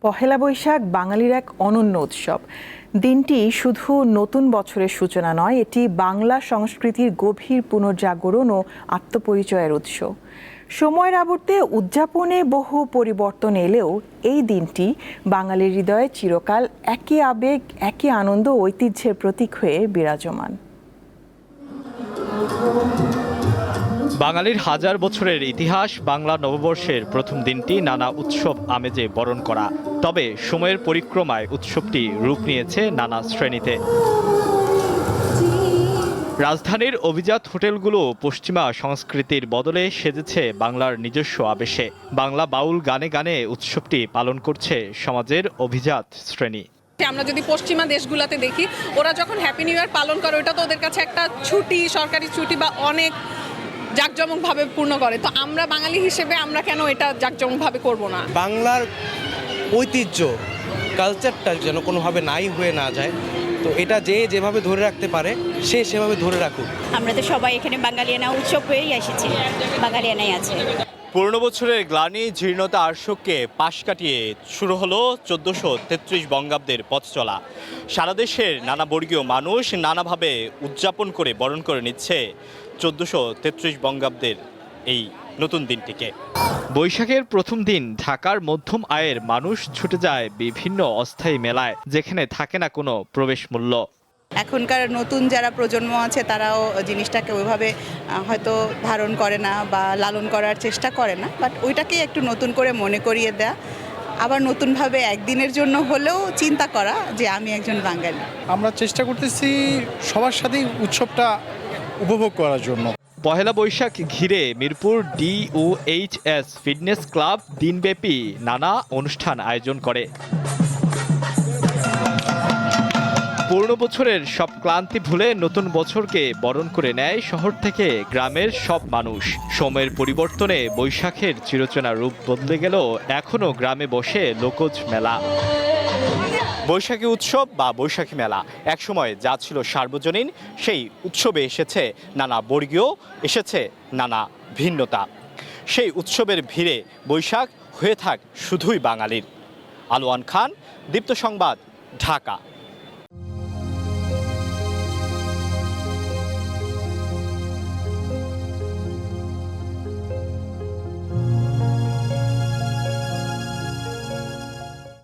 পহেলা বৈশাখ বাঙালির এক অনন্য উৎসব। দিনটি শুধু নতুন বছরের সূচনা নয়, এটি বাংলা সংস্কৃতির গভীর পুনর্জাগরণ ও আত্মপরিচয়ের উৎস। সময়ের আবর্তে উদযাপনে বহু পরিবর্তন এলেও এই দিনটি বাঙালির হৃদয়ে চিরকাল একই আবেগ, একই আনন্দ, ঐতিহ্যের প্রতীক হয়ে বিরাজমান। বাঙালির হাজার বছরের ইতিহাস, বাংলা নববর্ষের প্রথম দিনটি নানা উৎসব আমেজে বরণ করা। তবে সময়ের পরিক্রমায় উৎসবটি রূপ নিয়েছে নানা শ্রেণীতে। রাজধানীর অভিজাত হোটেলগুলো পশ্চিমা সংস্কৃতির বদলে সেজেছে বাংলার নিজস্ব আবেশে। বাংলা বাউল গানে গানে উৎসবটি পালন করছে সমাজের অভিজাত শ্রেণী। আমরা যদি পশ্চিমা দেশগুলোতে দেখি, ওরা যখন হ্যাপি নিউ ইয়ার পালন করে, ওটা তো ওদের কাছে একটা ছুটি, সরকারি ছুটি বা অনেক জাঁকজমকভাবে পূর্ণ করে। তো আমরা বাঙালি হিসেবে আমরা কেন এটা জাঁকজমকভাবে করব না? বাংলার ঐতিহ্য, কালচারটা যেন কোনোভাবে নাই হয়ে না যায়, তো এটা যেভাবে ধরে রাখতে পারে সে সেভাবে ধরে রাখুক। আমরা তো সবাই এখানে বাঙালিয়ানা উৎসব হয়েই এসেছি, বাঙালিয়ানাই আছে। পুরনো বছরের গ্লানি, জীর্ণতা আর শোককে পাশ কাটিয়ে শুরু হলো 1433 বঙ্গাব্দের পথ চলা। সারা দেশের নানা বর্গীয় মানুষ নানাভাবে উদযাপন করে বরণ করে নিচ্ছে 1433 বঙ্গাব্দের এই নতুন দিনটিকে। বৈশাখের প্রথম দিন ঢাকার মধ্যম আয়ের মানুষ ছুটে যায় বিভিন্ন অস্থায়ী মেলায়, যেখানে থাকে না কোনো প্রবেশ মূল্য। এখনকার নতুন যারা প্রজন্ম আছে তারাও জিনিসটাকে ওইভাবে হয়তো ধারণ করে না বা লালন করার চেষ্টা করে না, বাট ওইটাকে একটু নতুন করে মনে করিয়ে দেয়া, আবার নতুনভাবে একদিনের জন্য হলেও চিন্তা করা যে আমি একজন বাঙালি। আমরা চেষ্টা করতেছি সবার সাথেই উৎসবটা উপভোগ করার জন্য। পহেলা বৈশাখ ঘিরে মিরপুর DOHS ফিটনেস ক্লাব দিনব্যাপী নানা অনুষ্ঠান আয়োজন করে। পুরনো বছরের সব ক্লান্তি ভুলে নতুন বছরকে বরণ করে নেয় শহর থেকে গ্রামের সব মানুষ। সময়ের পরিবর্তনে বৈশাখের চিরচেনা রূপ বদলে গেলেও এখনও গ্রামে বসে লোকজ মেলা। বৈশাখী উৎসব বা বৈশাখী মেলা একসময় যা ছিল সার্বজনীন, সেই উৎসবে এসেছে নানা বর্গীয়, এসেছে নানা ভিন্নতা। সেই উৎসবের ভিড়ে বৈশাখ হয়ে থাক শুধুই বাঙালির। আলোয়ান খান, দীপ্ত সংবাদ, ঢাকা।